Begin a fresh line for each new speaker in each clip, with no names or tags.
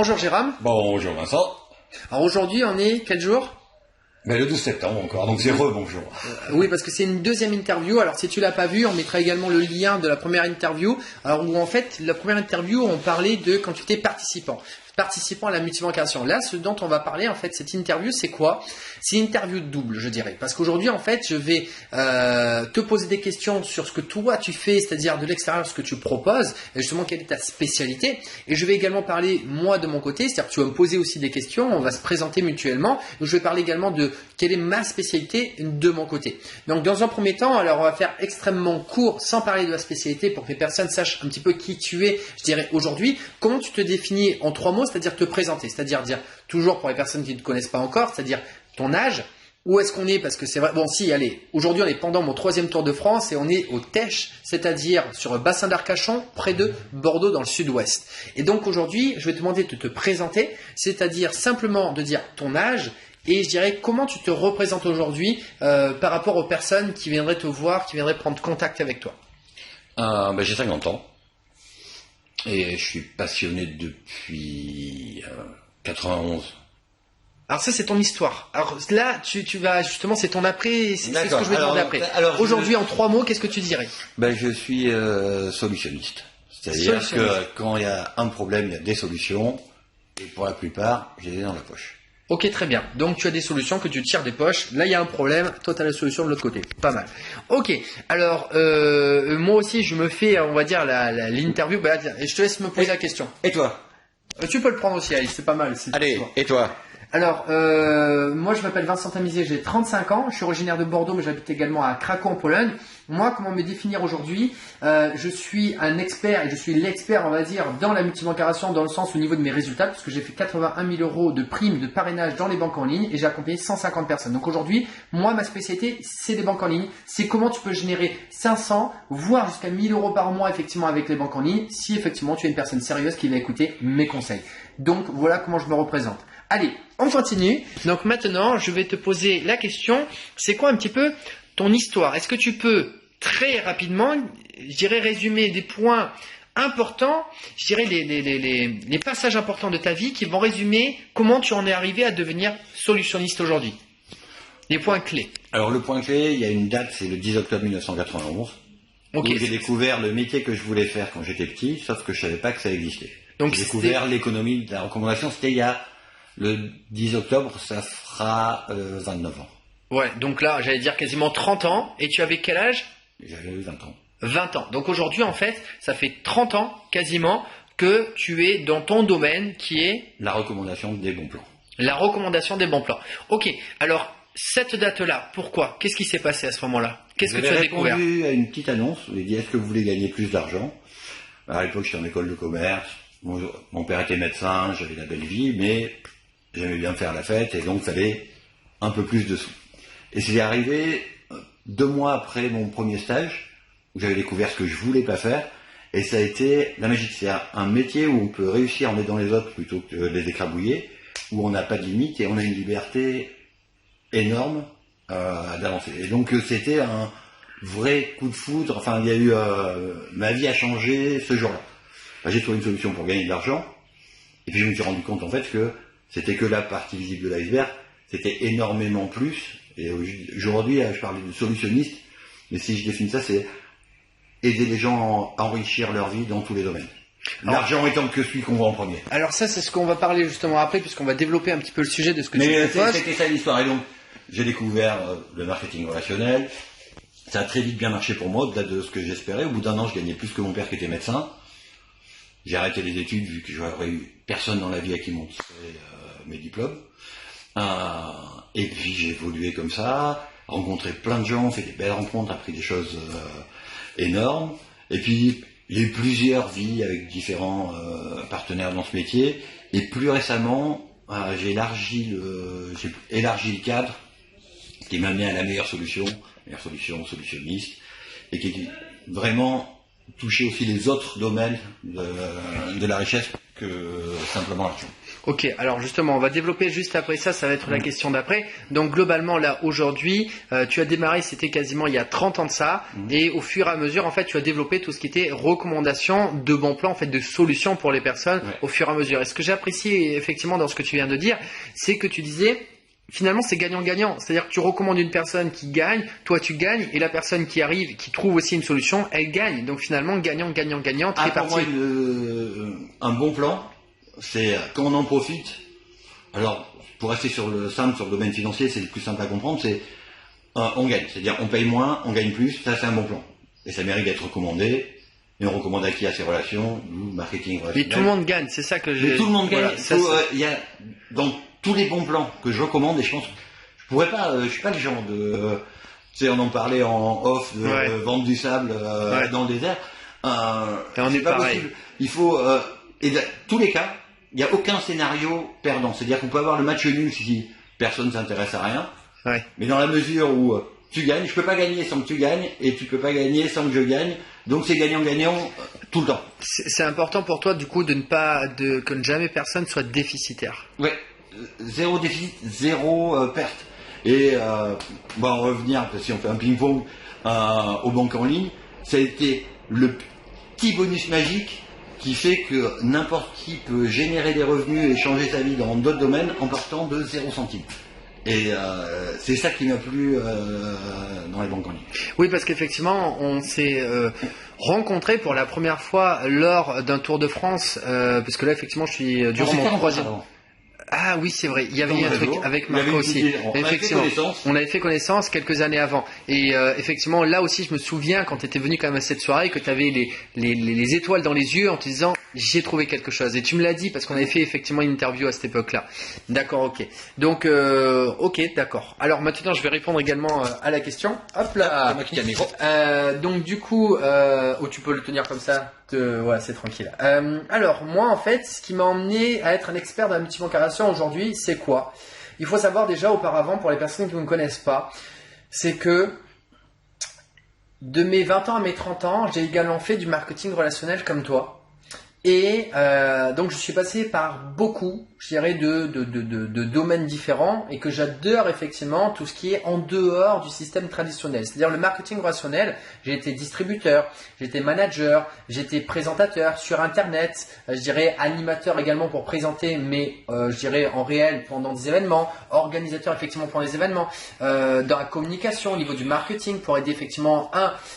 Bonjour Jérôme.
Bonjour Vincent.
Alors aujourd'hui on est quel jour?
Mais le 12 septembre encore, donc c'est rebonjour.
Oui, parce que c'est une deuxième interview. Alors si tu l'as pas vu, on mettra également le lien de la première interview. Alors où en fait, la première interview, on parlait de quand tu étais participant à la multibancation. Là, ce dont on va parler, en fait, cette interview, c'est quoi? C'est une interview double, je dirais. Parce qu'aujourd'hui, en fait, je vais te poser des questions sur ce que toi, tu fais, c'est-à-dire de l'extérieur, ce que tu proposes, et justement, quelle est ta spécialité. Et je vais également parler, moi, de mon côté, c'est-à-dire que tu vas me poser aussi des questions, on va se présenter mutuellement. Donc, je vais parler également de quelle est ma spécialité de mon côté. Donc, dans un premier temps, alors, on va faire extrêmement court, sans parler de la spécialité, pour que les personnes sachent un petit peu qui tu es, je dirais, aujourd'hui. Comment tu te définis en 3 mots? C'est-à-dire te présenter, c'est-à-dire dire toujours pour les personnes qui ne te connaissent pas encore, c'est-à-dire ton âge, où est-ce qu'on est, parce que c'est vrai, bon si, allez, aujourd'hui on est pendant mon 3e Tour de France et on est au Tech, c'est-à-dire sur le bassin d'Arcachon, près de Bordeaux dans le sud-ouest. Et donc aujourd'hui, je vais te demander de te présenter, c'est-à-dire simplement de dire ton âge et je dirais comment tu te représentes aujourd'hui par rapport aux personnes qui viendraient te voir, qui viendraient prendre contact avec toi.
J'ai 50 ans. Et je suis passionné depuis 91.
Alors ça c'est ton histoire. Alors là tu vas justement, c'est ton après, c'est ce que je vais demander après. Aujourd'hui en 3 mots, qu'est-ce que tu dirais?
Je suis solutionniste. C'est-à-dire que quand il y a un problème, il y a des solutions. Et pour la plupart, j'ai les dans la poche.
Ok, très bien. Donc tu as des solutions que tu tires des poches. Là il y a un problème, toi tu as la solution de l'autre côté. Pas mal. Ok, alors moi aussi je me fais, on va dire, l'interview. Et je te laisse me poser la question.
Et toi?
Tu peux le prendre aussi, Alice, c'est pas mal.
Allez, et toi?
Alors, moi je m'appelle Vincent Tamizier, j'ai 35 ans, je suis originaire de Bordeaux mais j'habite également à Krakow en Pologne. Moi, comment me définir aujourd'hui? Je suis un expert et je suis l'expert, on va dire, dans la multibancarisation dans le sens au niveau de mes résultats puisque j'ai fait 81 000 € de primes de parrainage dans les banques en ligne et j'ai accompagné 150 personnes. Donc aujourd'hui, moi ma spécialité c'est des banques en ligne, c'est comment tu peux générer 500 voire jusqu'à 1 000 € par mois effectivement avec les banques en ligne si effectivement tu es une personne sérieuse qui va écouter mes conseils. Donc voilà comment je me représente. Allez, on continue. Donc maintenant, je vais te poser la question. C'est quoi un petit peu ton histoire? Est-ce que tu peux très rapidement, je dirais, résumer des points importants, je dirais les passages importants de ta vie qui vont résumer comment tu en es arrivé à devenir solutionniste aujourd'hui? Les points clés.
Alors le point clé, il y a une date, c'est le 10 octobre 1991. Okay. Où j'ai découvert le métier que je voulais faire quand j'étais petit, sauf que je savais pas que ça existait. Donc j'ai découvert l'économie de la recommandation, c'était il y a le 10 octobre, ça fera 29 ans.
Ouais, donc là, j'allais dire quasiment 30 ans. Et tu avais quel âge?
J'avais 20 ans.
20 ans. Donc aujourd'hui, en fait, ça fait 30 ans quasiment que tu es dans ton domaine qui est...
La recommandation des bons plans.
La recommandation des bons plans. Ok, alors cette date-là, pourquoi? Qu'est-ce qui s'est passé à ce moment-là? Qu'est-ce que tu as découvert?
J'ai répondu à une petite annonce, où il dit est-ce que vous voulez gagner plus d'argent? À l'époque, j'étais en école de commerce, mon père était médecin, j'avais la belle vie, mais j'aimais bien faire la fête et donc il fallait un peu plus de sous. Et c'est arrivé 2 mois après mon premier stage, où j'avais découvert ce que je voulais pas faire, et ça a été la magie. C'est un métier où on peut réussir en aidant les autres plutôt que de les écrabouiller, où on n'a pas de limite et on a une liberté énorme d'avancer. Et donc c'était un vrai coup de foudre, enfin il y a eu... ma vie a changé ce jour-là. J'ai trouvé une solution pour gagner de l'argent, et puis je me suis rendu compte en fait que c'était que la partie visible de l'iceberg, c'était énormément plus, et aujourd'hui je parlais de solutionniste, mais si je définis ça, c'est aider les gens à enrichir leur vie dans tous les domaines. L'argent étant que celui qu'on voit en premier.
Alors ça, c'est ce qu'on va parler justement après, puisqu'on va développer un petit peu le sujet de ce que tu
proposes. C'était ça l'histoire, et donc j'ai découvert le marketing relationnel, ça a très vite bien marché pour moi, au-delà de ce que j'espérais. Au bout d'1 an, je gagnais plus que mon père qui était médecin. J'ai arrêté les études vu que j'aurais eu personne dans la vie à qui montrer mes diplômes. Et puis j'ai évolué comme ça, rencontré plein de gens, fait des belles rencontres, appris des choses énormes. Et puis il y a eu plusieurs vies avec différents partenaires dans ce métier. Et plus récemment, j'ai élargi le cadre qui m'a amené à la meilleure solution solutionniste, et qui vraiment toucher aussi les autres domaines de la richesse que simplement l'argent.
Ok, alors justement, on va développer juste après ça, ça va être la question d'après. Donc globalement, là, aujourd'hui, tu as démarré, c'était quasiment il y a 30 ans de ça, et au fur et à mesure, en fait, tu as développé tout ce qui était recommandations de bons plans, en fait, de solutions pour les personnes au fur et à mesure. Et ce que j'apprécie effectivement dans ce que tu viens de dire, c'est que tu disais, finalement, c'est gagnant-gagnant. C'est-à-dire que tu recommandes une personne qui gagne, toi tu gagnes, et la personne qui arrive, qui trouve aussi une solution, elle gagne. Donc finalement, gagnant-gagnant-gagnant, très
pour moi, un bon plan, c'est quand on en profite. Alors, pour rester sur le domaine financier, c'est le plus simple à comprendre, c'est on gagne. C'est-à-dire, on paye moins, on gagne plus, ça c'est un bon plan. Et ça mérite d'être recommandé. Et on recommande à qui? À ses relations, marketing relationnel.
Mais tout le monde gagne, c'est ça que j'ai...
Mais tout le monde gagne.
Voilà,
il y a, dans tous les bons plans que je recommande, et je pense, je suis pas le genre de, tu sais, on en parlait en off, de vendre du sable dans le désert.
Et on est
pas
pareil.
possible. Il faut, et dans tous les cas, il n'y a aucun scénario perdant. C'est-à-dire qu'on peut avoir le match nul si personne ne s'intéresse à rien.
Ouais.
Mais dans la mesure où tu gagnes, je peux pas gagner sans que tu gagnes, et tu peux pas gagner sans que je gagne. Donc c'est gagnant-gagnant tout le temps.
C'est important pour toi, du coup, que jamais personne soit déficitaire.
Ouais. Zéro déficit, zéro perte. Et on va en revenir, si on fait un ping-pong aux banques en ligne, ça a été le petit bonus magique qui fait que n'importe qui peut générer des revenus et changer sa vie dans d'autres domaines en partant de 0 centime. Et c'est ça qui m'a plu dans les banques en ligne.
Oui, parce qu'effectivement, on s'est rencontrés pour la première fois lors d'un Tour de France, parce que là, effectivement, je suis durant mon troisième... Ah oui, c'est vrai. Il y avait eu un truc avec Marco aussi. Effectivement, on avait fait connaissance quelques années avant. Et effectivement, là aussi, je me souviens quand tu étais venu quand même à cette soirée que tu avais les étoiles dans les yeux en te disant j'ai trouvé quelque chose. Et tu me l'as dit parce qu'on avait fait effectivement une interview à cette époque-là. D'accord, ok. Donc, ok, d'accord. Alors maintenant, je vais répondre également à la question. Hop là. Donc du coup, tu peux le tenir comme ça. Ouais, c'est tranquille. Alors moi en fait, ce qui m'a emmené à être un expert dans la multibancarisation aujourd'hui, c'est quoi? Il faut savoir déjà auparavant, pour les personnes qui ne me connaissent pas, c'est que de mes 20 ans à mes 30 ans, j'ai également fait du marketing relationnel comme toi. Et donc je suis passé par beaucoup, je dirais, de domaines différents, et que j'adore effectivement tout ce qui est en dehors du système traditionnel. C'est-à-dire le marketing relationnel, j'ai été distributeur, j'ai été manager, j'ai été présentateur sur Internet, je dirais animateur également pour présenter, mais je dirais en réel pendant des événements, organisateur effectivement pendant des événements, dans la communication au niveau du marketing pour aider effectivement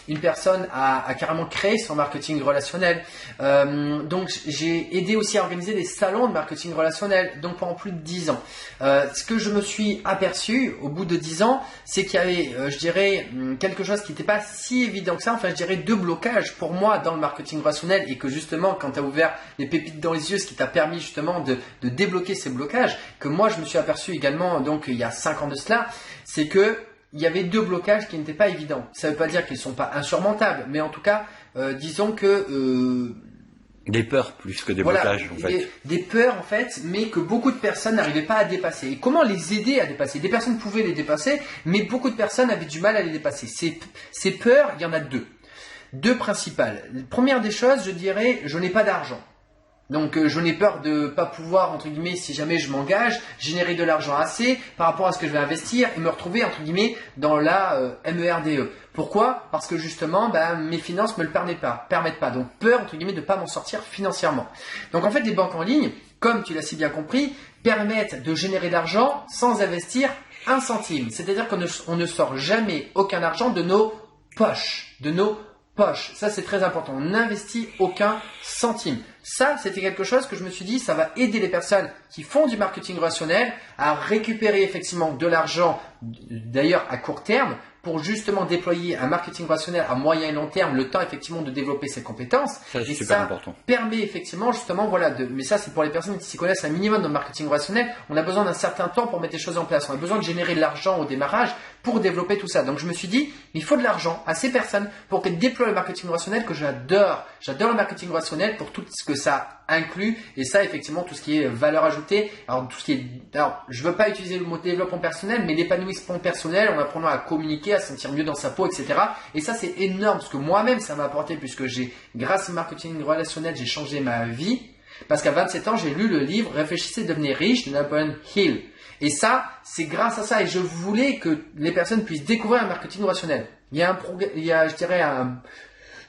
une personne à carrément créer son marketing relationnel. Donc j'ai aidé aussi à organiser des salons de marketing relationnel, donc pendant plus de 10 ans. Ce que je me suis aperçu au bout de 10 ans, c'est qu'il y avait, je dirais, quelque chose qui n'était pas si évident que ça. Enfin, je dirais 2 blocages pour moi dans le marketing relationnel, et que justement, quand tu as ouvert les pépites dans les yeux, ce qui t'a permis justement de débloquer ces blocages, que moi je me suis aperçu également, donc il y a 5 ans de cela, c'est que il y avait 2 blocages qui n'étaient pas évidents. Ça ne veut pas dire qu'ils ne sont pas insurmontables, mais en tout cas, disons que...
des peurs plus que des blocages en fait.
Des peurs en fait, mais que beaucoup de personnes n'arrivaient pas à dépasser. Et comment les aider à dépasser? Des personnes pouvaient les dépasser, mais beaucoup de personnes avaient du mal à les dépasser. Ces peurs, il y en a 2. 2 principales. La première des choses, je dirais, je n'ai pas d'argent. Donc je n'ai peur de ne pas pouvoir, entre guillemets, si jamais je m'engage, générer de l'argent assez par rapport à ce que je vais investir et me retrouver, entre guillemets, dans la MERDE. Pourquoi? Parce que justement, mes finances ne me le permettent pas. Donc peur, entre guillemets, de ne pas m'en sortir financièrement. Donc en fait, les banques en ligne, comme tu l'as si bien compris, permettent de générer de l'argent sans investir un centime. C'est-à-dire qu'on ne sort jamais aucun argent de nos poches, Ça, c'est très important. On n'investit aucun centime. Ça, c'était quelque chose que je me suis dit, ça va aider les personnes qui font du marketing relationnel à récupérer effectivement de l'argent, d'ailleurs à court terme, pour justement déployer un marketing relationnel à moyen et long terme, le temps effectivement de développer ses compétences.
Ça, c'est super important.
Permet effectivement justement, mais ça c'est pour les personnes qui s'y connaissent un minimum dans le marketing relationnel. On a besoin d'un certain temps pour mettre les choses en place. On a besoin de générer de l'argent au démarrage pour développer tout ça. Donc je me suis dit, il faut de l'argent à ces personnes pour qu'elles déploient le marketing relationnel que j'adore. J'adore le marketing relationnel pour tout ce que ça inclut, et ça effectivement tout ce qui est valeur ajoutée. Alors je veux pas utiliser le mot développement personnel, mais l'épanouissement personnel en apprenant à communiquer, à se sentir mieux dans sa peau, etc. Et ça c'est énorme, parce que moi-même ça m'a apporté, puisque grâce au marketing relationnel, j'ai changé ma vie. Parce qu'à 27 ans, j'ai lu le livre Réfléchissez, devenez riche de Napoleon Hill. Et ça, c'est grâce à ça. Et je voulais que les personnes puissent découvrir un marketing rationnel. Il y a, je dirais,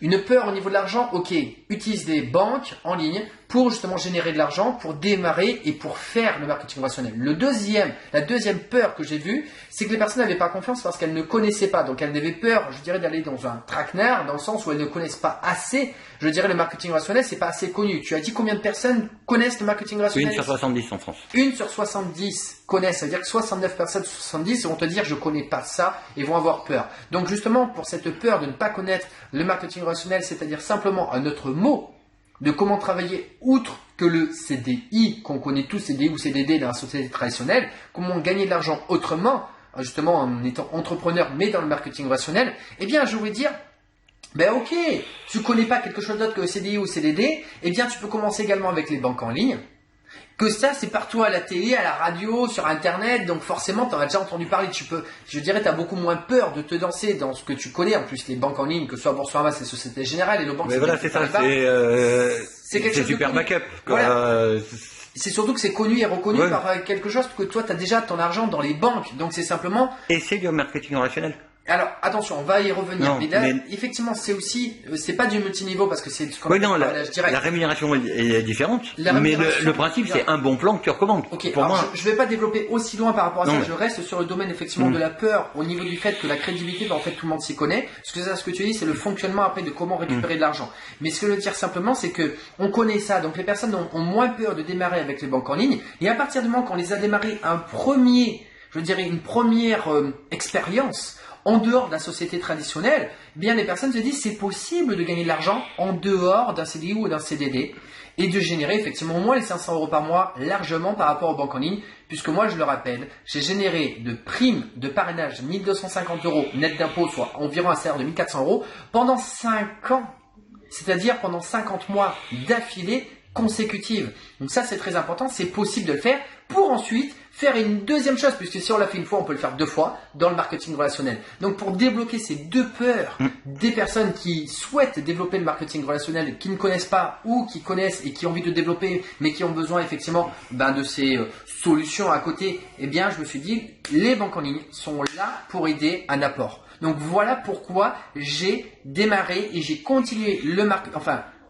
une peur au niveau de l'argent. Ok, utilise les banques en ligne pour justement générer de l'argent, pour démarrer et pour faire le marketing rationnel. La deuxième peur que j'ai vue, c'est que les personnes n'avaient pas confiance parce qu'elles ne connaissaient pas. Donc elles avaient peur, je dirais, d'aller dans un traquenard, dans le sens où elles ne connaissent pas assez. Je dirais le marketing rationnel, c'est pas assez connu. Tu as dit combien de personnes connaissent le marketing rationnel?
1 sur 70 en France.
1 sur 70 connaissent, c'est-à-dire que 69 personnes sur 70 vont te dire je connais pas ça et vont avoir peur. Donc justement, pour cette peur de ne pas connaître le marketing rationnel, c'est-à-dire simplement un autre mot de comment travailler outre que le CDI, qu'on connaît tous, CDI ou CDD dans la société traditionnelle, comment gagner de l'argent autrement, justement en étant entrepreneur mais dans le marketing rationnel, eh bien je vais dire, ben ok, tu connais pas quelque chose d'autre que le CDI ou CDD, eh bien tu peux commencer également avec les banques en ligne. Que ça, c'est partout à la télé, à la radio, sur Internet, donc forcément, tu en as déjà entendu parler. Je dirais, tu as beaucoup moins peur de te lancer dans ce que tu connais. En plus, les banques en ligne, que ce soit Boursorama, c'est Société Générale, et le banque.
Mais voilà, c'est ça, c'est super backup.
Voilà. C'est surtout que c'est connu et reconnu par quelque chose que toi, tu as déjà ton argent dans les banques. Donc, c'est simplement.
Et c'est du marketing rationnel.
Alors, attention, on va y revenir. Non, mais là, effectivement, c'est pas du multiniveau parce que c'est ce qu'on
appelle la rémunération est différente. Mais le principe, c'est un bon plan que tu recommandes.
Ok, alors je vais pas développer aussi loin par rapport à ça. Je reste sur le domaine, effectivement, de la peur au niveau du fait que la crédibilité, en fait, tout le monde s'y connaît. Ce que tu dis, c'est le fonctionnement après de comment récupérer de l'argent. Mais ce que je veux dire simplement, c'est que on connaît ça. Donc, les personnes ont moins peur de démarrer avec les banques en ligne. Et à partir du moment qu'on les a démarré une première expérience, en dehors de la société traditionnelle, eh bien les personnes se disent c'est possible de gagner de l'argent en dehors d'un CDI ou d'un CDD et de générer effectivement au moins les 500 euros par mois largement par rapport aux banques en ligne, puisque moi je le rappelle, j'ai généré de primes de parrainage 1250 euros net d'impôt, soit environ un salaire de 1400 euros pendant 5 ans, c'est-à-dire pendant 50 mois d'affilée consécutive. Donc ça c'est très important, c'est possible de le faire pour ensuite faire une deuxième chose, puisque si on l'a fait une fois, on peut le faire 2 fois dans le marketing relationnel. Donc pour débloquer ces 2 peurs des personnes qui souhaitent développer le marketing relationnel, qui ne connaissent pas ou qui connaissent et qui ont envie de développer, mais qui ont besoin effectivement de ces solutions à côté, eh bien je me suis dit, les banques en ligne sont là pour aider un apport. Donc voilà pourquoi j'ai démarré et j'ai continué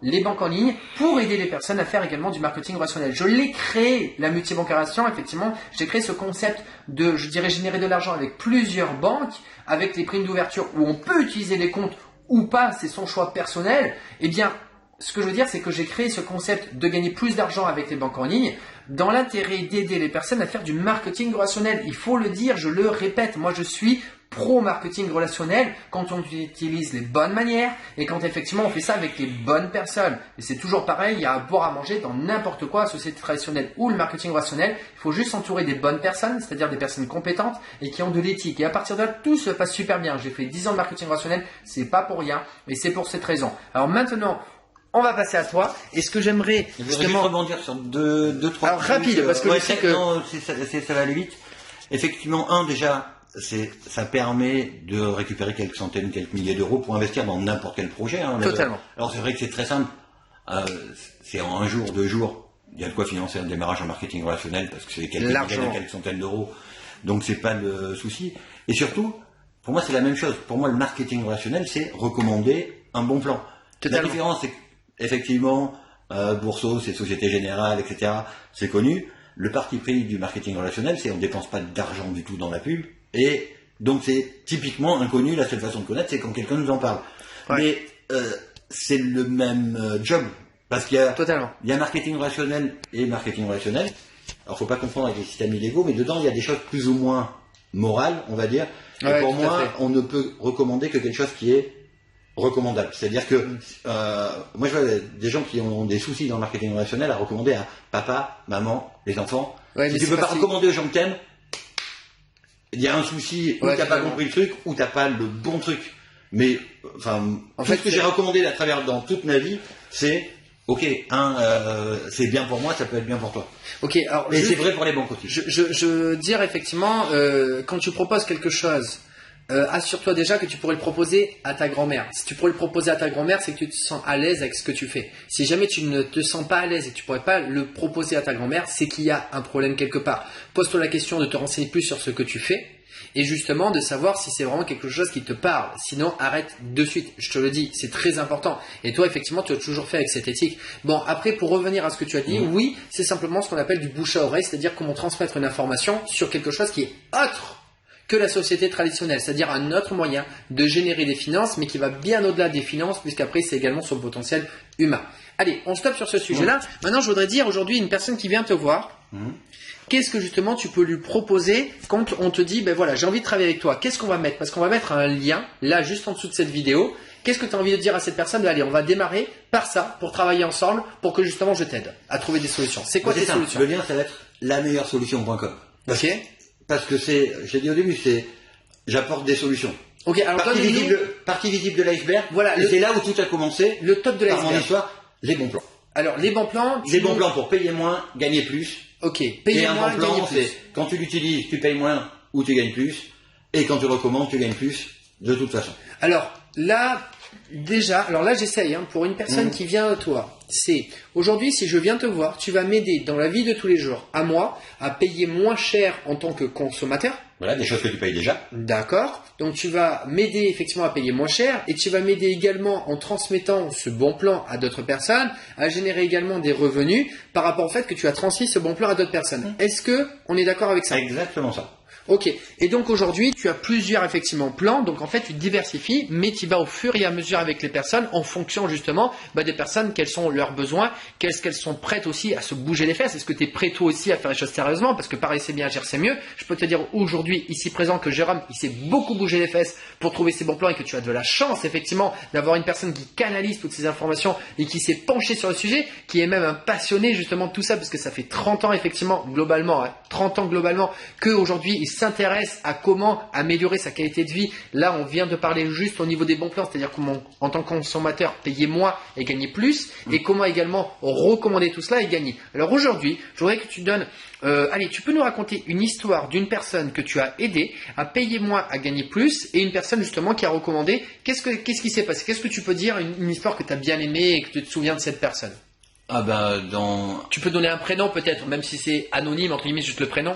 les banques en ligne pour aider les personnes à faire également du marketing relationnel. Je l'ai créé, la multibancarisation, effectivement, j'ai créé ce concept de, je dirais, générer de l'argent avec plusieurs banques, avec les primes d'ouverture où on peut utiliser les comptes ou pas, c'est son choix personnel. Eh bien, ce que je veux dire, c'est que j'ai créé ce concept de gagner plus d'argent avec les banques en ligne dans l'intérêt d'aider les personnes à faire du marketing relationnel. Il faut le dire, je le répète, moi je suis pro-marketing relationnel quand on utilise les bonnes manières et quand effectivement on fait ça avec les bonnes personnes. Et c'est toujours pareil, il y a à boire à manger dans n'importe quoi, la société traditionnelle ou le marketing relationnel. Il faut juste s'entourer des bonnes personnes, c'est-à-dire des personnes compétentes et qui ont de l'éthique. Et à partir de là, tout se passe super bien. J'ai fait 10 ans de marketing relationnel, c'est pas pour rien et c'est pour cette raison. Alors maintenant, on va passer à toi. Et ce que j'aimerais
justement rebondir sur deux, trois.
Alors rapide, parce que je sais que
ça va aller vite. Effectivement, déjà, ça permet de récupérer quelques centaines, quelques milliers d'euros pour investir dans n'importe quel projet.
Totalement.
Alors c'est vrai que c'est très simple. C'est en 1 jour, 2 jours, il y a de quoi financer un démarrage en marketing relationnel parce que c'est quelques centaines d'euros. Donc c'est pas le souci. Et surtout, pour moi c'est la même chose. Pour moi le marketing relationnel c'est recommander un bon plan. Totalement. La différence c'est qu'effectivement Bourseau, c'est Société Générale, etc. C'est connu. Le parti pris du marketing relationnel c'est on dépense pas d'argent du tout dans la pub. Et donc c'est typiquement inconnu, la seule façon de connaître c'est quand quelqu'un nous en parle. Ouais. Mais c'est le même job, parce qu'il y a marketing relationnel et marketing relationnel. Alors faut pas confondre avec les systèmes illégaux, mais dedans il y a des choses plus ou moins morales, on va dire. Et pour moi, on ne peut recommander que quelque chose qui est recommandable. C'est-à-dire que moi je vois des gens qui ont des soucis dans le marketing relationnel à recommander à papa, maman, les enfants. Ouais, si tu peux pas recommander aux gens que t'aimes, il y a un souci où t'as pas compris le truc, ou t'as pas le bon truc. Mais en fait, ce que j'ai recommandé à travers dans toute ma vie, c'est c'est bien pour moi, ça peut être bien pour toi.
Ok, alors
et c'est vrai pour les banques aussi.
Je veux dire effectivement, quand tu proposes quelque chose assure-toi déjà que tu pourrais le proposer à ta grand-mère. Si tu pourrais le proposer à ta grand-mère, c'est que tu te sens à l'aise avec ce que tu fais. Si jamais tu ne te sens pas à l'aise et que tu pourrais pas le proposer à ta grand-mère, c'est qu'il y a un problème quelque part. Pose-toi la question de te renseigner plus sur ce que tu fais et justement de savoir si c'est vraiment quelque chose qui te parle. Sinon, arrête de suite. Je te le dis, c'est très important. Et toi, effectivement, tu as toujours fait avec cette éthique. Bon, après, pour revenir à ce que tu as dit, oui, c'est simplement ce qu'on appelle du bouche à oreille, c'est-à-dire comment transmettre une information sur quelque chose qui est autre que la société traditionnelle, c'est-à-dire un autre moyen de générer des finances, mais qui va bien au-delà des finances, puisqu'après c'est également son potentiel humain. Allez, on stoppe sur ce sujet-là. Maintenant, je voudrais dire aujourd'hui, une personne qui vient te voir, qu'est-ce que justement tu peux lui proposer quand on te dit, ben voilà, j'ai envie de travailler avec toi, qu'est-ce qu'on va mettre? Parce qu'on va mettre un lien, là, juste en dessous de cette vidéo. Qu'est-ce que tu as envie de dire à cette personne? Allez, on va démarrer par ça, pour travailler ensemble, pour que justement je t'aide à trouver des solutions. C'est quoi tes solutions?
Le lien, ça va être la meilleure solution.com.
Ok.
Parce que j'ai dit au début, j'apporte des solutions.
Ok, alors
partie visible de l'iceberg.
Voilà,
c'est là où tout a commencé.
Le top de
Par
l'iceberg.
mon histoire, les bons plans.
Alors, les bons plans.
Les bons plans pour payer moins, gagner plus.
Ok, payer moins,
bon plan,
gagner plus.
c'est quand tu l'utilises, tu payes moins ou tu gagnes plus. Et quand tu recommandes, tu gagnes plus de toute façon.
Alors, là, déjà, j'essaye, pour une personne qui vient à toi. C'est, aujourd'hui, si je viens te voir, tu vas m'aider dans la vie de tous les jours, à moi, à payer moins cher en tant que consommateur.
Voilà, des choses que tu payes déjà.
D'accord. Donc, tu vas m'aider effectivement à payer moins cher et tu vas m'aider également en transmettant ce bon plan à d'autres personnes, à générer également des revenus par rapport au fait que tu as transmis ce bon plan à d'autres personnes. Est-ce que on est d'accord avec ça?
Exactement ça.
Ok. Et donc aujourd'hui, tu as plusieurs effectivement plans. Donc en fait, tu diversifies, mais tu vas au fur et à mesure avec les personnes en fonction justement des personnes, quels sont leurs besoins, qu'est-ce qu'elles sont prêtes aussi à se bouger les fesses. Est-ce que tu es prêt toi aussi à faire les choses sérieusement? Parce que pareil, c'est bien, agir c'est mieux. Je peux te dire aujourd'hui, ici présent, que Jérôme, il s'est beaucoup bougé les fesses pour trouver ses bons plans et que tu as de la chance effectivement d'avoir une personne qui canalise toutes ces informations et qui s'est penchée sur le sujet, qui est même un passionné justement de tout ça, parce que ça fait 30 ans effectivement globalement, 30 ans globalement, qu'aujourd'hui il s'intéresse à comment améliorer sa qualité de vie. Là, on vient de parler juste au niveau des bons plans, c'est-à-dire comment, en tant que consommateur, payer moins et gagner plus, et comment également recommander tout cela et gagner. Alors aujourd'hui, je voudrais que tu donnes, allez, tu peux nous raconter une histoire d'une personne que tu as aidé à payer moins, à gagner plus, et une personne justement qui a recommandé. Qu'est-ce qui s'est passé? Qu'est-ce que tu peux dire, une histoire que tu as bien aimée et que tu te souviens de cette personne?
Ah ben,
Tu peux donner un prénom peut-être, même si c'est anonyme, entre guillemets, juste le prénom.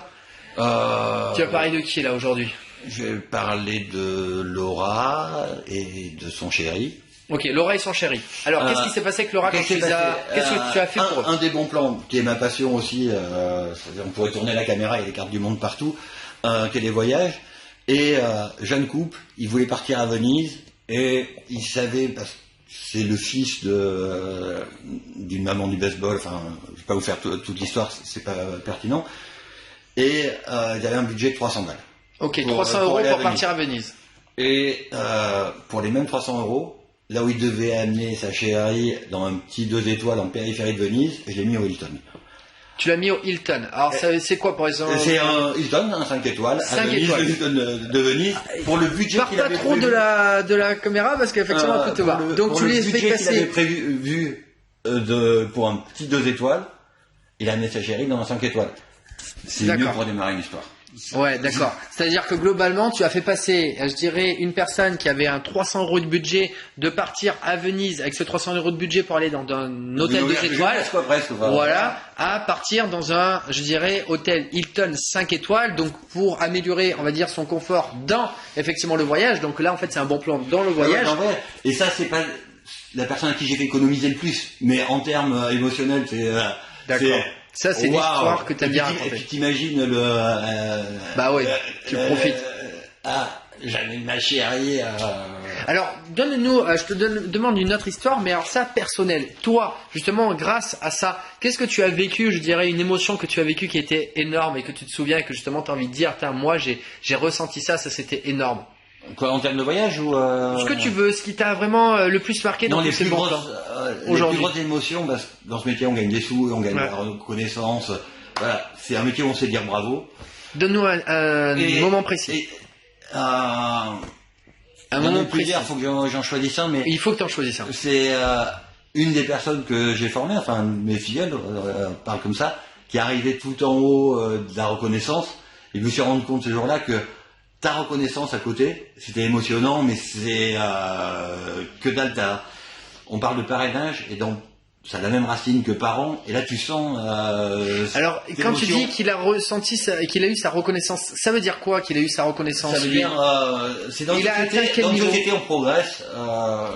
Tu vas parler de qui là aujourd'hui?
Je vais parler de Laura et de son chéri.
Ok, Laura et son chéri. Alors, qu'est-ce qui s'est passé avec Laura quand tu les as... Qu'est-ce que tu as fait pour eux?
Un des bons plans, qui est ma passion aussi, c'est-à-dire on pourrait tourner la caméra, il y a des cartes du monde partout, qui est les voyages. Et jeune couple, ils voulaient partir à Venise et ils savaient, parce que c'est le fils d'une maman du baseball, enfin, je ne vais pas vous faire toute l'histoire, c'est pas pertinent. Et ils avaient un budget de 300 balles.
Ok, 300 euros pour partir à Venise.
Et pour les mêmes 300 euros, là où il devait amener sa chérie dans un petit 2 étoiles en périphérie de Venise, je l'ai mis au Hilton.
Tu l'as mis au Hilton. Alors, c'est quoi pour exemple?
C'est un Hilton, un 5 étoiles.
5
Venise,
étoiles.
le Hilton de Venise. Pour le budget
qu'il avait prévu. Parle pas trop de la caméra parce qu'effectivement, on peut te voir. Donc, tu les fais passer.
Il avait prévu pour un petit 2 étoiles. Il a amené sa chérie dans un 5 étoiles. C'est mieux pour démarrer une histoire.
Ouais, d'accord. C'est-à-dire que globalement, tu as fait passer, je dirais, une personne qui avait un 300 euros de budget de partir à Venise avec ce 300 euros de budget pour aller dans un hôtel 2 étoiles. Voilà, à partir dans un, je dirais, hôtel Hilton 5 étoiles. Donc, pour améliorer, on va dire, son confort dans, effectivement, le voyage. Donc là, en fait, c'est un bon plan dans le voyage.
Et ça, c'est pas la personne à qui j'ai fait économiser le plus. Mais en termes émotionnels, c'est...
D'accord. Ça, c'est l'histoire que tu as bien racontée.
Et puis t'imagines
bah oui, tu profites.
J'avais ma chérie.
Alors, donne-nous, je te demande une autre histoire, mais alors ça, personnelle. Toi, justement, grâce à ça, qu'est-ce que tu as vécu, je dirais, une émotion que tu as vécue qui était énorme et que tu te souviens et que justement tu as envie de dire, moi, j'ai ressenti ça c'était énorme.
Quoi, en termes de voyage ou
ce que tu veux, ce qui t'a vraiment le plus marqué dans
les plus grosses émotions, parce que dans ce métier on gagne des sous, on gagne la reconnaissance. Voilà, c'est un métier où on sait dire bravo.
Donne-nous un moment précis.
Un moment précis. Il faut que j'en choisisse un, mais
il faut que tu en choisisses un.
C'est une des personnes que j'ai formées, enfin mes filleuls, parle comme ça, qui arrivait tout en haut de la reconnaissance. Et je me suis rendu compte ce jour-là que ta reconnaissance à côté, c'était émotionnant, mais c'est que dalle. On parle de parrainage et donc ça a la même racine que parent, et là tu sens.
Alors, quand tu dis qu'il a ressenti, qu'il a eu sa reconnaissance, ça veut dire quoi qu'il a eu sa reconnaissance?
Ça veut dire, c'est dans une société on progresse.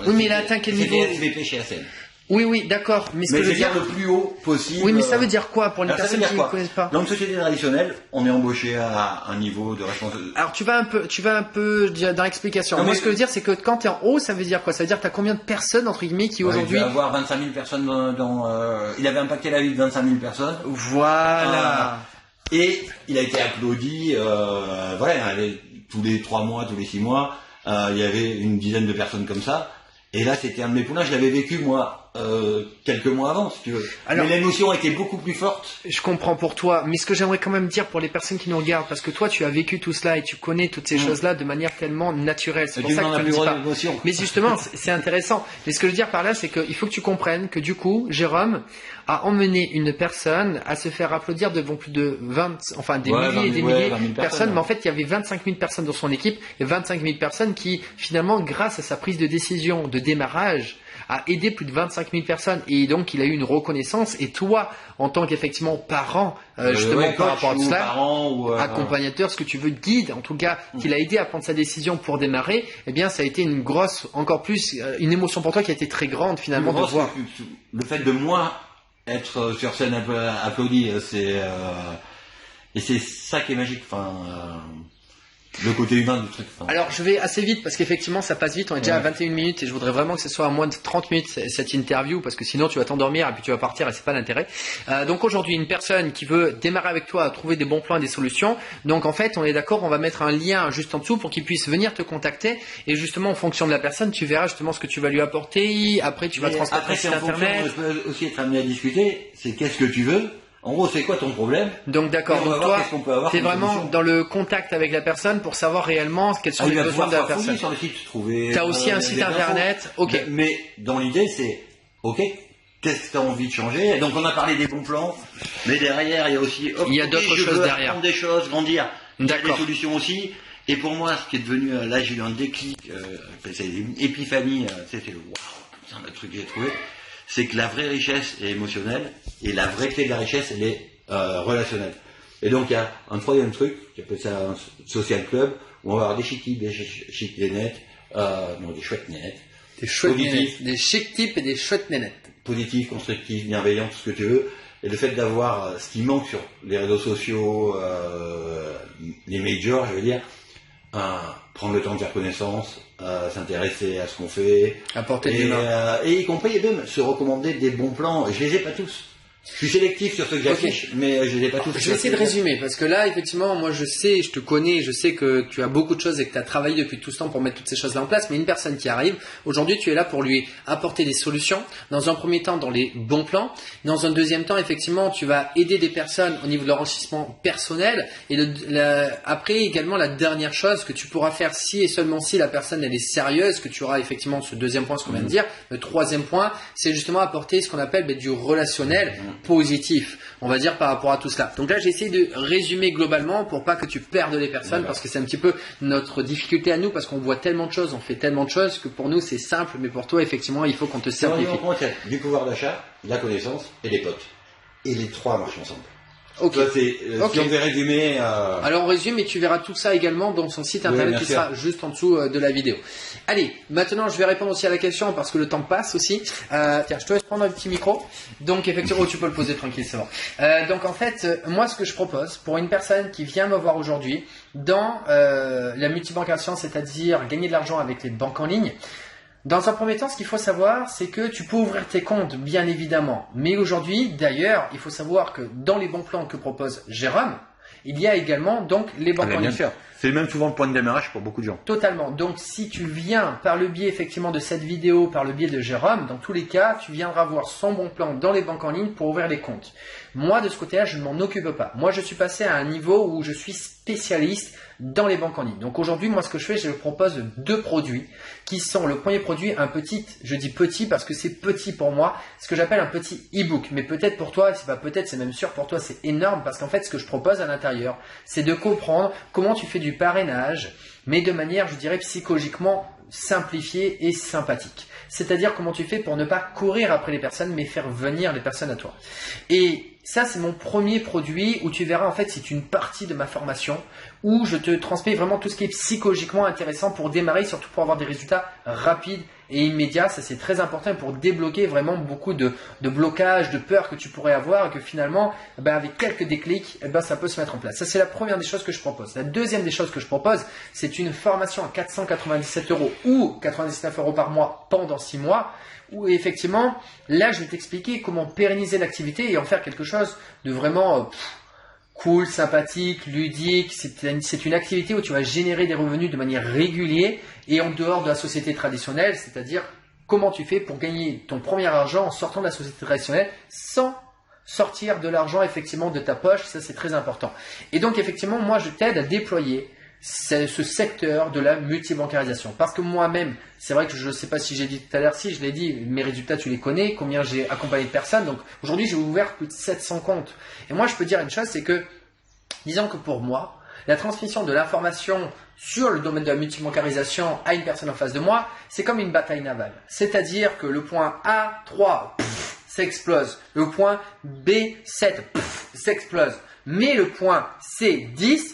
Oui, mais il a atteint quel niveau?
C'était SVP chez ASN.
Oui, d'accord. Mais ce que je veux dire
le plus haut possible.
Oui, mais ça veut dire quoi pour les personnes qui ne connaissent pas?
Dans une société traditionnelle, on est embauché à un niveau de responsabilité.
Alors tu vas un peu dans l'explication. Moi, ce que je veux dire, c'est que quand tu es en haut, ça veut dire quoi? Ça veut dire que tu as combien de personnes, entre guillemets, qui aujourd'hui...
Il va avoir 25 000 personnes il avait impacté la vie de 25 000 personnes.
Voilà.
Et il a été applaudi, tous les 3 mois, tous les 6 mois, il y avait une dizaine de personnes comme ça. Et là, c'était un de mes poulains, je l'avais vécu, moi, quelques mois avant, si tu veux. Alors, mais l'émotion était beaucoup plus forte.
Je comprends pour toi, mais ce que j'aimerais quand même dire pour les personnes qui nous regardent, parce que toi, tu as vécu tout cela et tu connais toutes ces choses-là de manière tellement naturelle. C'est pour ça que tu ne dis pas. Mais justement, c'est intéressant. Mais ce que je veux dire par là, c'est qu'il faut que tu comprennes que du coup, Jérôme a emmené une personne à se faire applaudir devant plus de milliers et des milliers de personnes. Mais en fait, il y avait 25 000 personnes dans son équipe et 25 000 personnes qui, finalement, grâce à sa prise de décision de démarrage, a aidé plus de 25 000 personnes et donc il a eu une reconnaissance. Et toi, en tant qu'effectivement parent, justement par rapport à cela, accompagnateur, ce que tu veux, guide, en tout cas, qu'il a aidé à prendre sa décision pour démarrer, eh bien, ça a été une grosse, encore plus, une émotion pour toi qui a été très grande finalement de voir.
Le fait de moi être sur scène applaudi, et c'est ça qui est magique. Le côté humain du truc.
Alors, je vais assez vite parce qu'effectivement, ça passe vite. On est déjà à 21 minutes et je voudrais vraiment que ce soit à moins de 30 minutes cette interview parce que sinon tu vas t'endormir et puis tu vas partir et c'est pas l'intérêt. Donc aujourd'hui, une personne qui veut démarrer avec toi, trouver des bons plans et des solutions. Donc en fait, on est d'accord, on va mettre un lien juste en dessous pour qu'il puisse venir te contacter et justement en fonction de la personne, tu verras justement ce que tu vas lui apporter. Après, tu vas transmettre sur Internet.
On peut aussi être amené à discuter. C'est qu'est-ce que tu veux. En gros, c'est quoi ton problème?
Donc d'accord, donc toi, t'es vraiment dans le contact avec la personne pour savoir réellement quels sont les besoins de la personne.
Sur le site, trouver.
T'as aussi un site internet, ok.
Mais dans l'idée, c'est ok. Qu'est-ce que tu as envie de changer? Donc on a parlé des bons plans, mais derrière, il y a aussi.
Il y a d'autres choses derrière.
Apprendre des choses, grandir.
D'accord.
Des solutions aussi. Et pour moi, ce qui est devenu, là, j'ai eu un déclic, c'est une épiphanie. C'était le waouh, c'est un truc que j'ai trouvé. C'est que la vraie richesse est émotionnelle et la vraie clé de la richesse, elle est relationnelle. Et donc, il y a un troisième truc, qui appelle ça un social club, où on va avoir des chic types, des chic nénettes, des chouettes nénettes.
Des chouettes nénettes. Des chic types et des chouettes nénettes.
Positifs, constructifs, bienveillants, tout ce que tu veux. Et le fait d'avoir ce qui manque sur les réseaux sociaux, les majors, je veux dire, prendre le temps de faire connaissance, s'intéresser à ce qu'on fait,
apporter de l'humain.
Et y compris même se recommander des bons plans. Je les ai pas tous. Je suis sélectif sur ce que j'affiche, mais je les ai pas tous.
Je vais essayer de résumer, parce que là, effectivement, moi je sais, je te connais, je sais que tu as beaucoup de choses et que tu as travaillé depuis tout ce temps pour mettre toutes ces choses-là en place, mais une personne qui arrive, aujourd'hui tu es là pour lui apporter des solutions, dans un premier temps dans les bons plans, dans un deuxième temps, effectivement, tu vas aider des personnes au niveau de l'enrichissement personnel, et après également la dernière chose que tu pourras faire si et seulement si la personne elle est sérieuse, que tu auras effectivement ce deuxième point, ce qu'on vient de dire, le troisième point, c'est justement apporter ce qu'on appelle du relationnel, positif, on va dire par rapport à tout cela. Donc là, j'ai essayé de résumer globalement pour pas que tu perdes les personnes, parce que c'est un petit peu notre difficulté à nous, parce qu'on voit tellement de choses, on fait tellement de choses que pour nous c'est simple, mais pour toi effectivement il faut qu'on te simplifie.
Du pouvoir d'achat, la connaissance et les potes. Et les trois marchent ensemble.
Ok.
Ça, si on devait résumer.
Alors on résume et tu verras tout ça également dans son site internet qui sera juste en dessous de la vidéo. Allez, maintenant je vais répondre aussi à la question parce que le temps passe aussi. Tiens, je te laisse prendre un petit micro. Donc effectivement, tu peux le poser tranquille, c'est bon. Donc en fait, moi ce que je propose pour une personne qui vient me voir aujourd'hui dans la multibancation, c'est-à-dire gagner de l'argent avec les banques en ligne. Dans un premier temps, ce qu'il faut savoir, c'est que tu peux ouvrir tes comptes, bien évidemment. Mais aujourd'hui, d'ailleurs, il faut savoir que dans les bons plans que propose Jérôme, il y a également donc les banques en ligne.
Bien sûr. C'est même souvent le point de démarrage pour beaucoup de gens.
Totalement. Donc, si tu viens par le biais effectivement de cette vidéo, par le biais de Jérôme, dans tous les cas, tu viendras voir son bon plan dans les banques en ligne pour ouvrir les comptes. Moi, de ce côté-là, je ne m'en occupe pas. Moi, je suis passé à un niveau où je suis spécialiste dans les banques en ligne. Donc aujourd'hui, moi, ce que je fais, je propose 2 produits qui sont le premier produit, un petit, je dis petit parce que c'est petit pour moi, ce que j'appelle un petit e-book. Mais peut-être pour toi, c'est pas peut-être, c'est même sûr pour toi, c'est énorme parce qu'en fait, ce que je propose à l'intérieur, c'est de comprendre comment tu fais du parrainage, mais de manière, je dirais, psychologiquement simplifiée et sympathique. C'est-à-dire comment tu fais pour ne pas courir après les personnes, mais faire venir les personnes à toi. Et ça, c'est mon premier produit où tu verras, en fait, c'est une partie de ma formation où je te transmets vraiment tout ce qui est psychologiquement intéressant pour démarrer, surtout pour avoir des résultats rapides et immédiats. Ça, c'est très important pour débloquer vraiment beaucoup de blocages, de peurs que tu pourrais avoir et que finalement, avec quelques déclics, ça peut se mettre en place. Ça, c'est la première des choses que je propose. La deuxième des choses que je propose, c'est une formation à 497 € ou 99 € par mois pendant 6 mois. Où effectivement, là, je vais t'expliquer comment pérenniser l'activité et en faire quelque chose de vraiment cool, sympathique, ludique. C'est une activité où tu vas générer des revenus de manière régulière et en dehors de la société traditionnelle, c'est-à-dire comment tu fais pour gagner ton premier argent en sortant de la société traditionnelle sans sortir de l'argent effectivement de ta poche. Ça, c'est très important. Et donc, effectivement, moi, je t'aide à déployer ce secteur de la multibancarisation. Parce que moi-même, c'est vrai que je ne sais pas si j'ai dit tout à l'heure, si je l'ai dit, mes résultats tu les connais, combien j'ai accompagné de personnes. Donc aujourd'hui, j'ai ouvert plus de 700 comptes. Et moi, je peux dire une chose, c'est que, disons que pour moi, la transmission de l'information sur le domaine de la multibancarisation à une personne en face de moi, c'est comme une bataille navale. C'est-à-dire que le point A3, s'explose. Le point B7, s'explose. Mais le point C10,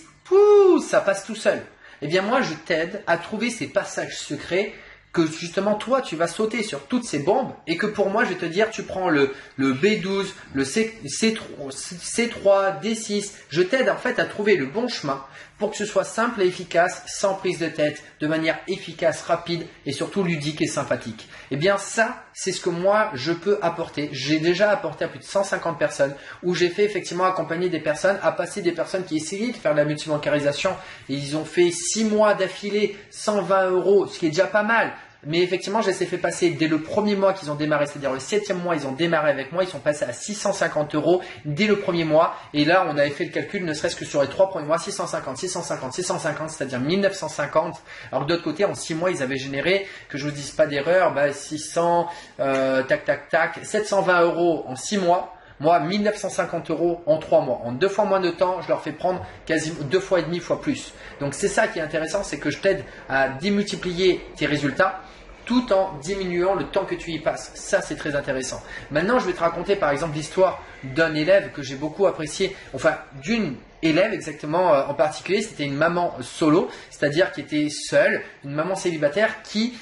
ça passe tout seul. Eh bien moi je t'aide à trouver ces passages secrets que justement toi tu vas sauter sur toutes ces bombes et que pour moi je vais te dire tu prends le B12, le C3, D6, je t'aide en fait à trouver le bon chemin pour que ce soit simple et efficace, sans prise de tête, de manière efficace, rapide et surtout ludique et sympathique. Eh bien ça, c'est ce que moi je peux apporter. J'ai déjà apporté à plus de 150 personnes où j'ai fait effectivement accompagner des personnes à passer des personnes qui essayaient de faire de la multibancarisation et ils ont fait 6 mois d'affilée 120 €, ce qui est déjà pas mal. Mais effectivement, je les ai fait passer dès le premier mois qu'ils ont démarré, c'est-à-dire le 7e mois, ils ont démarré avec moi, ils sont passés à 650 € dès le premier mois. Et là, on avait fait le calcul, ne serait-ce que sur les 3 premiers mois, 650, 650, 650, c'est-à-dire 1950. Alors de l'autre côté, en 6 mois, ils avaient généré, que je vous dise pas d'erreur, 600, 720 € en 6 mois. Moi, 1950 € en 3 mois. En 2 fois moins de temps, je leur fais prendre quasiment 2 fois et demi fois plus. Donc c'est ça qui est intéressant, c'est que je t'aide à démultiplier tes résultats tout en diminuant le temps que tu y passes. Ça, c'est très intéressant. Maintenant, je vais te raconter par exemple l'histoire d'un élève que j'ai beaucoup apprécié, enfin d'une élève exactement en particulier. C'était une maman solo, c'est-à-dire qui était seule, une maman célibataire qui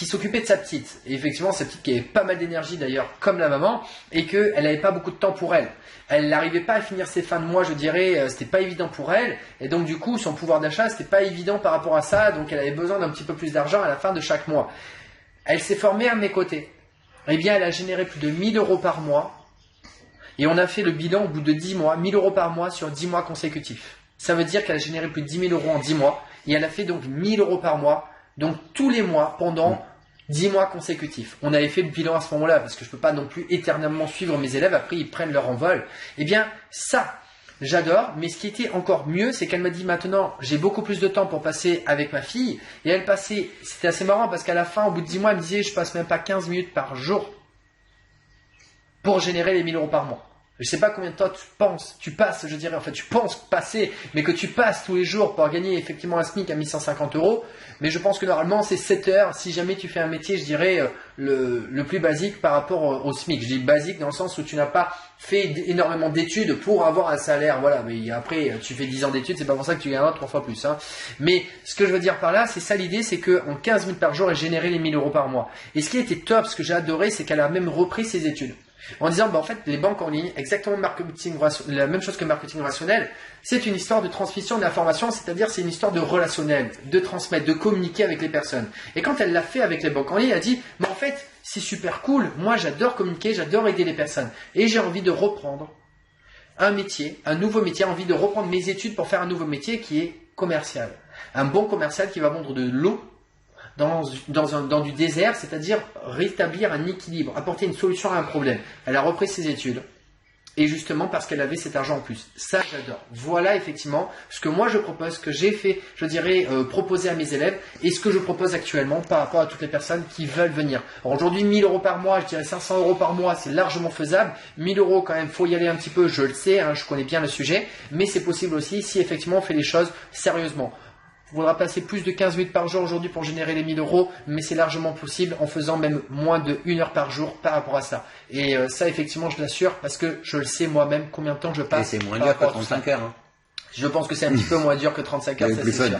s'occupait de sa petite. Et effectivement, sa petite qui avait pas mal d'énergie d'ailleurs, comme la maman, et qu'elle n'avait pas beaucoup de temps pour elle. Elle n'arrivait pas à finir ses fins de mois, je dirais, c'était pas évident pour elle. Et donc du coup, son pouvoir d'achat, c'était pas évident par rapport à ça. Donc elle avait besoin d'un petit peu plus d'argent à la fin de chaque mois. Elle s'est formée à mes côtés. Eh bien, elle a généré plus de 1000 € par mois. Et on a fait le bilan au bout de 10 mois, 1000 € par mois sur 10 mois consécutifs. Ça veut dire qu'elle a généré plus de 10 000 € en 10 mois. Et elle a fait donc 1000 € par mois, donc tous les mois pendant 10 mois consécutifs. On avait fait le bilan à ce moment-là, parce que je ne peux pas non plus éternellement suivre mes élèves, après ils prennent leur envol. Eh bien, ça, j'adore, mais ce qui était encore mieux, c'est qu'elle m'a dit maintenant, j'ai beaucoup plus de temps pour passer avec ma fille. Et elle passait, c'était assez marrant, parce qu'à la fin, au bout de 10 mois, elle me disait, je passe même pas 15 minutes par jour pour générer les 1000 € par mois. Je sais pas combien de temps tu passes, je dirais, en fait, tu penses passer, mais que tu passes tous les jours pour gagner effectivement un SMIC à 1150 €. Mais je pense que normalement, c'est 7 heures. Si jamais tu fais un métier, je dirais, le plus basique par rapport au SMIC. Je dis basique dans le sens où tu n'as pas fait énormément d'études pour avoir un salaire. Voilà. Mais après, tu fais 10 ans d'études, c'est pas pour ça que tu gagneras 3 fois plus, hein. Mais ce que je veux dire par là, c'est ça l'idée, c'est qu'en 15 minutes par jour, elle générait les 1000 € par mois. Et ce qui était top, ce que j'ai adoré, c'est qu'elle a même repris ses études. En disant, en fait, les banques en ligne, exactement la même chose que marketing rationnel, c'est une histoire de transmission de l'information, c'est-à-dire c'est une histoire de relationnel, de transmettre, de communiquer avec les personnes. Et quand elle l'a fait avec les banques en ligne, elle a dit, mais en fait, c'est super cool, moi j'adore communiquer, j'adore aider les personnes. Et j'ai envie de reprendre un métier, un nouveau métier, envie de reprendre mes études pour faire un nouveau métier qui est commercial. Un bon commercial qui va vendre de l'eau dans du désert, c'est-à-dire rétablir un équilibre, apporter une solution à un problème. Elle a repris ses études. Et justement parce qu'elle avait cet argent en plus. Ça, j'adore. Voilà effectivement ce que moi je propose, ce que j'ai fait, je dirais, proposer à mes élèves et ce que je propose actuellement par rapport à toutes les personnes qui veulent venir. Alors aujourd'hui, 1000 € par mois, je dirais 500 € par mois, c'est largement faisable. 1000 € quand même, faut y aller un petit peu, je le sais, hein, je connais bien le sujet, mais c'est possible aussi si effectivement on fait les choses sérieusement. Il faudra passer plus de 15 minutes par jour aujourd'hui pour générer les 1000 €, mais c'est largement possible en faisant même moins de 1 heure par jour par rapport à ça. Et ça, effectivement, je l'assure parce que je le sais moi-même combien de temps je passe.
Et c'est moins dur que 35 heures. Hein.
Je pense que c'est un petit peu moins dur que 35 heures, ça c'est sûr.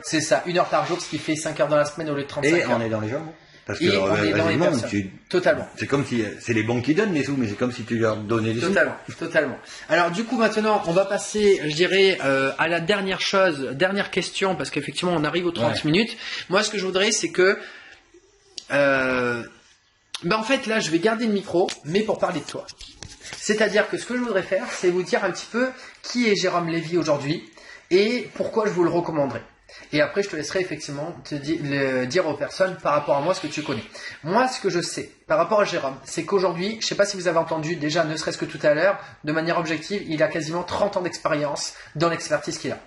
C'est ça, 1 heure par jour, ce qui fait 5 heures dans la semaine au lieu de 35 heures.
Et on est dans les gens. Parce que
on est dans les personnes. Totalement.
C'est comme si c'est les banques qui donnent les sous, mais c'est comme si tu leur donnais les sous.
Totalement. Alors du coup maintenant, on va passer, je dirais, à la dernière chose, dernière question, parce qu'effectivement on arrive aux 30 minutes. Moi, ce que je voudrais, c'est que, en fait, là, je vais garder le micro, mais pour parler de toi. C'est-à-dire que ce que je voudrais faire, c'est vous dire un petit peu qui est Jérôme Lévy aujourd'hui et pourquoi je vous le recommanderais. Et après, je te laisserai effectivement te dire aux personnes par rapport à moi ce que tu connais. Moi, ce que je sais par rapport à Jérôme, c'est qu'aujourd'hui, je ne sais pas si vous avez entendu déjà, ne serait-ce que tout à l'heure, de manière objective, il a quasiment 30 ans d'expérience dans l'expertise qu'il a.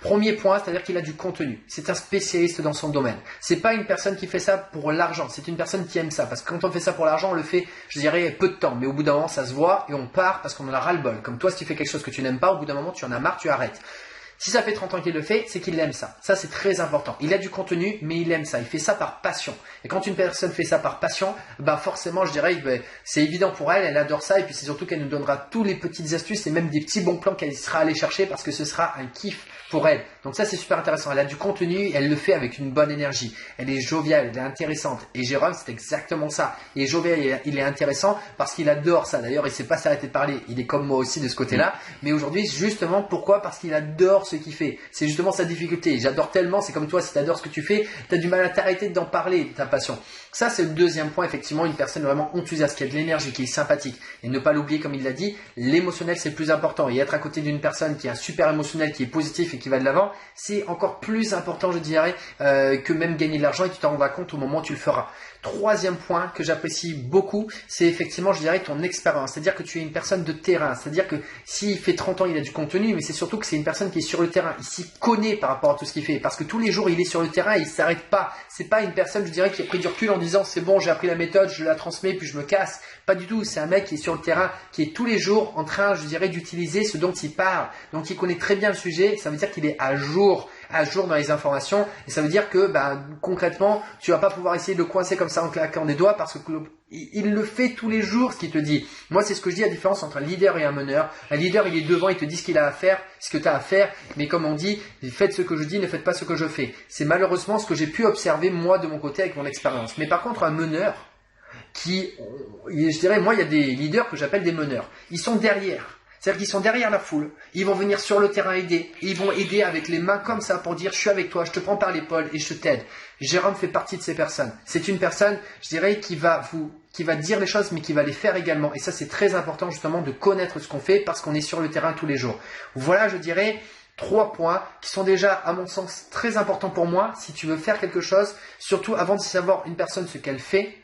Premier point, c'est-à-dire qu'il a du contenu. C'est un spécialiste dans son domaine. C'est pas une personne qui fait ça pour l'argent. C'est une personne qui aime ça. Parce que quand on fait ça pour l'argent, on le fait, je dirais, peu de temps. Mais au bout d'un moment, ça se voit et on part parce qu'on en a ras-le-bol. Comme toi, si tu fais quelque chose que tu n'aimes pas, au bout d'un moment, tu en as marre, tu arrêtes. Si ça fait 30 ans qu'il le fait, c'est qu'il aime ça. Ça, c'est très important. Il a du contenu, mais il aime ça. Il fait ça par passion. Et quand une personne fait ça par passion, forcément, je dirais, c'est évident pour elle, elle adore ça. Et puis, c'est surtout qu'elle nous donnera tous les petites astuces et même des petits bons plans qu'elle sera allée chercher parce que ce sera un kiff pour elle. Donc ça, c'est super intéressant. Elle a du contenu, elle le fait avec une bonne énergie. Elle est joviale, elle est intéressante. Et Jérôme, c'est exactement ça. Il est jovial, il est intéressant parce qu'il adore ça. D'ailleurs, il ne sait pas s'arrêter de parler. Il est comme moi aussi de ce côté-là. Mais aujourd'hui, justement, pourquoi? Parce qu'il adore ce qu'il fait. C'est justement sa difficulté. J'adore tellement, c'est comme toi, si tu adores ce que tu fais, tu as du mal à t'arrêter d'en parler, de ta passion. Ça, c'est le deuxième point, effectivement, une personne vraiment enthousiaste, qui a de l'énergie, qui est sympathique. Et ne pas l'oublier, comme il l'a dit, l'émotionnel, c'est le plus important. Et être à côté d'une personne qui est un super émotionnel, qui est positif et qui va de l'avant, c'est encore plus important, je dirais, que même gagner de l'argent et tu t'en rendras compte au moment où tu le feras. Troisième point que j'apprécie beaucoup, c'est effectivement, je dirais, ton expérience. C'est-à-dire que tu es une personne de terrain. C'est-à-dire que s'il fait 30 ans, il a du contenu, mais c'est surtout que c'est une personne qui est sur le terrain. Il s'y connaît par rapport à tout ce qu'il fait. Parce que tous les jours, il est sur le terrain et il ne s'arrête pas. C'est pas une personne, je dirais, qui a pris du recul en disant c'est bon, j'ai appris la méthode, je la transmets, puis je me casse. Pas du tout. C'est un mec qui est sur le terrain, qui est tous les jours en train, je dirais, d'utiliser ce dont il parle. Donc, il connaît très bien le sujet. Ça veut dire qu'il est à jour dans les informations, et ça veut dire que concrètement tu vas pas pouvoir essayer de le coincer comme ça en claquant des doigts parce que il le fait tous les jours ce qu'il te dit. Moi, c'est ce que je dis, la différence entre un leader et un meneur. Un leader, il est devant, il te dit ce qu'il a à faire, ce que tu as à faire, mais comme on dit, faites ce que je dis, ne faites pas ce que je fais. C'est malheureusement ce que j'ai pu observer moi de mon côté avec mon expérience. Mais par contre, un meneur je dirais, moi, il y a des leaders que j'appelle des meneurs. Ils sont derrière. C'est-à-dire qu'ils sont derrière la foule, ils vont venir sur le terrain aider, et ils vont aider avec les mains comme ça pour dire je suis avec toi, je te prends par l'épaule et je t'aide. Jérôme fait partie de ces personnes. C'est une personne, je dirais, qui va dire les choses mais qui va les faire également. Et ça, c'est très important justement de connaître ce qu'on fait parce qu'on est sur le terrain tous les jours. Voilà, je dirais, 3 points qui sont déjà, à mon sens, très importants pour moi. Si tu veux faire quelque chose, surtout avant de savoir une personne ce qu'elle fait,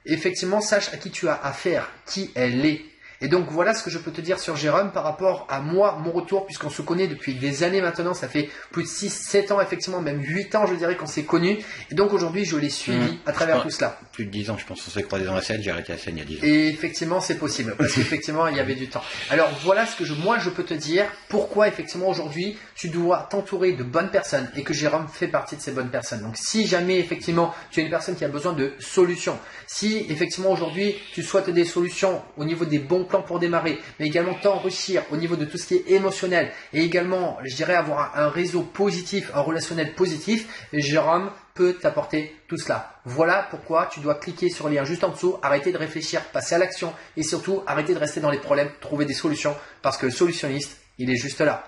effectivement, sache à qui tu as affaire, qui elle est. Et donc voilà ce que je peux te dire sur Jérôme par rapport à moi, mon retour, puisqu'on se connaît depuis des années maintenant, ça fait plus de 6, 7 ans effectivement, même 8 ans je dirais qu'on s'est connus. Et donc aujourd'hui je l'ai suivi à travers tout cela.
Plus de 10 ans, je pense qu'on s'est croisés dans la scène, j'ai arrêté la scène il y a 10 ans.
Et effectivement c'est possible, parce qu'effectivement il y avait du temps. Alors voilà ce que moi je peux te dire, pourquoi effectivement aujourd'hui tu dois t'entourer de bonnes personnes et que Jérôme fait partie de ces bonnes personnes. Donc si jamais effectivement tu es une personne qui a besoin de solutions, si effectivement aujourd'hui tu souhaites des solutions au niveau des bons plans pour démarrer, mais également t'enrichir au niveau de tout ce qui est émotionnel et également, je dirais, avoir un réseau positif, un relationnel positif, Jérôme peut t'apporter tout cela. Voilà pourquoi tu dois cliquer sur le lien juste en dessous, arrêter de réfléchir, passer à l'action et surtout arrêter de rester dans les problèmes, trouver des solutions parce que le solutionniste, il est juste là.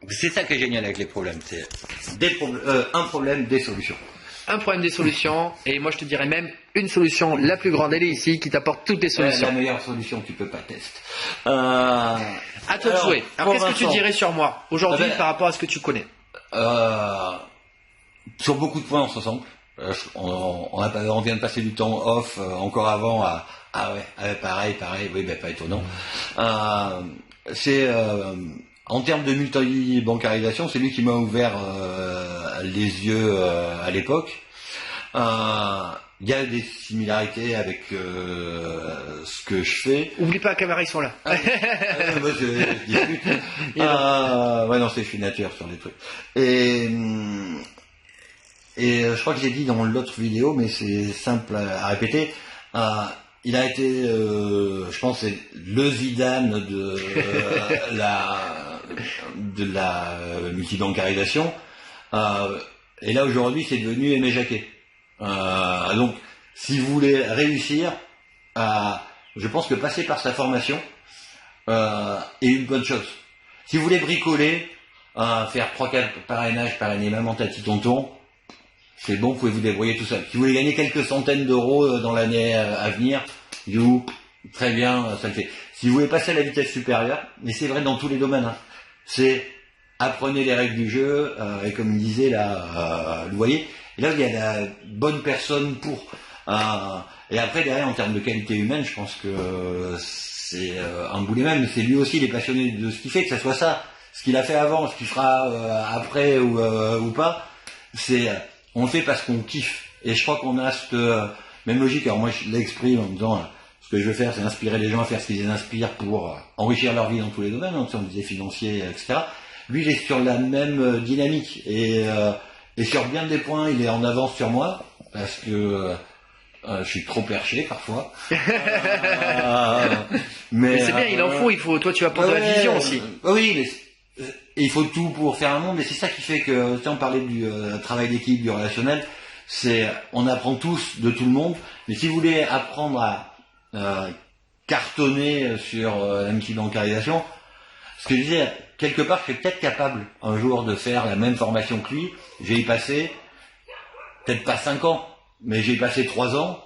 C'est ça qui est génial avec les problèmes, c'est un problème, des solutions.
Un problème, des solutions, et moi je te dirais même une solution la plus grande, elle est ici, qui t'apporte toutes les solutions.
La meilleure solution, tu peux pas tester.
À toi de jouer. Alors qu'est-ce que tu dirais sur moi aujourd'hui par rapport à ce que tu connais?
Sur beaucoup de points on se ressemble. on vient de passer du temps off encore avant à pareil, oui, ben pas étonnant. En termes de multi-bancarisation, c'est lui qui m'a ouvert les yeux à l'époque. Il y a des similarités avec ce que je fais.
Oublie pas, la caméra, ils sont là.
Moi, je discute. Ouais, non, c'est je suis nature sur les trucs. Et je crois que j'ai dit dans l'autre vidéo, mais c'est simple à répéter. Il a été, je pense, c'est le Zidane de la multibancarisation. Et là aujourd'hui, c'est devenu Aimé Jacquet. Donc, si vous voulez réussir, je pense que passer par sa formation est une bonne chose. Si vous voulez bricoler, faire 3-4 parrainages, parrainer maman, tati, tonton, c'est bon, vous pouvez vous débrouiller tout seul. Si vous voulez gagner quelques centaines d'euros dans l'année à venir, très bien, ça le fait. Si vous voulez passer à la vitesse supérieure, mais c'est vrai dans tous les domaines, c'est apprenez les règles du jeu, et comme il disait là, vous voyez, et là il y a la bonne personne pour. Et après derrière en termes de qualité humaine, je pense que c'est un boulet même, c'est lui aussi il est passionné de ce qu'il fait, que ça soit ça, ce qu'il a fait avant, ce qu'il fera après ou pas, c'est on le fait parce qu'on kiffe. Et je crois qu'on a cette même logique. Alors moi je l'exprime en me disant ce que je veux faire c'est inspirer les gens à faire ce qui les inspire pour enrichir leur vie dans tous les domaines, on disait financier, etc. Lui il est sur la même dynamique et sur bien des points il est en avance sur moi parce que je suis trop perché parfois.
Mais c'est bien, il en faut. Toi tu vas prendre de la vision aussi.
Oui, et il faut tout pour faire un monde, et c'est ça qui fait que, on parlait du travail d'équipe, du relationnel, on apprend tous de tout le monde, mais si vous voulez apprendre à cartonner sur la multibancarisation, ce que je disais, quelque part, je suis peut-être capable un jour de faire la même formation que lui, j'ai y passé, peut-être pas 5 ans, mais j'ai y passé 3 ans.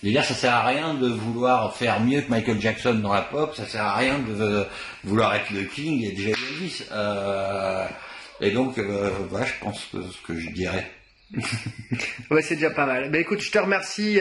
Je veux dire, ça sert à rien de vouloir faire mieux que Michael Jackson dans la pop, ça sert à rien de vouloir être le King et déjà Elvis. Et donc, voilà, je pense que ce que je dirais.
Ouais, c'est déjà pas mal. Écoute, je te remercie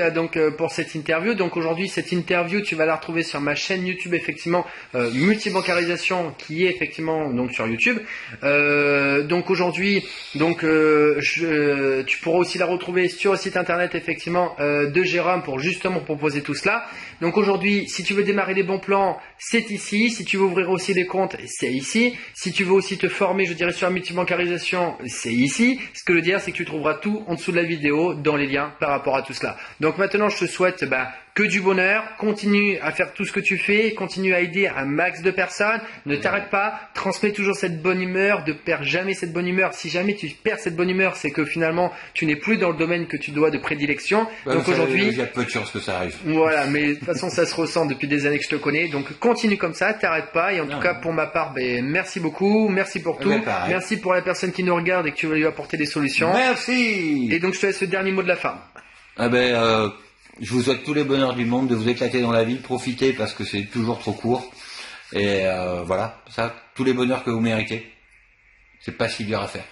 pour cette interview. Donc aujourd'hui, cette interview, tu vas la retrouver sur ma chaîne YouTube, effectivement, multibancarisation, qui est effectivement donc sur YouTube. Donc aujourd'hui, tu pourras aussi la retrouver sur le site internet, effectivement, de Jérôme pour justement proposer tout cela. Donc aujourd'hui, si tu veux démarrer les bons plans, c'est ici. Si tu veux ouvrir aussi des comptes, c'est ici. Si tu veux aussi te former, je dirais, sur la multibancarisation, c'est ici. Ce que je veux dire, c'est que tu trouveras tout en dessous de la vidéo dans les liens par rapport à tout cela. Donc maintenant, je te souhaite que du bonheur, continue à faire tout ce que tu fais, continue à aider un max de personnes, ne t'arrête pas, transmets toujours cette bonne humeur, ne perds jamais cette bonne humeur. Si jamais tu perds cette bonne humeur, c'est que finalement tu n'es plus dans le domaine que tu dois de prédilection. Donc aujourd'hui,
il y a peu de chances que ça arrive.
Voilà, mais de toute façon ça se ressent depuis des années que je te connais, donc continue comme ça, t'arrête pas. Et en tout cas pour ma part, merci beaucoup, merci pour tout, merci pour la personne qui nous regarde et que tu vas lui apporter des solutions.
Merci.
Et donc je te laisse le dernier mot de la fin.
Je vous souhaite tous les bonheurs du monde, de vous éclater dans la vie, profitez parce que c'est toujours trop court. Et voilà, ça, tous les bonheurs que vous méritez. C'est pas si dur à faire.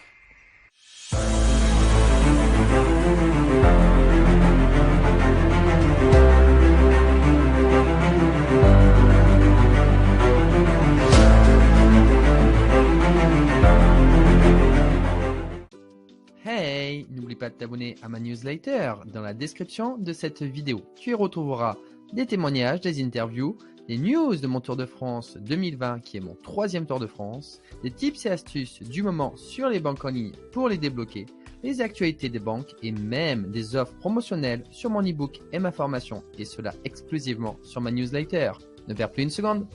Hey, n'oublie pas de t'abonner à ma newsletter dans la description de cette vidéo. Tu y retrouveras des témoignages, des interviews, des news de mon Tour de France 2020 qui est mon 3e Tour de France, des tips et astuces du moment sur les banques en ligne pour les débloquer, les actualités des banques et même des offres promotionnelles sur mon e-book et ma formation, et cela exclusivement sur ma newsletter. Ne perds plus une seconde.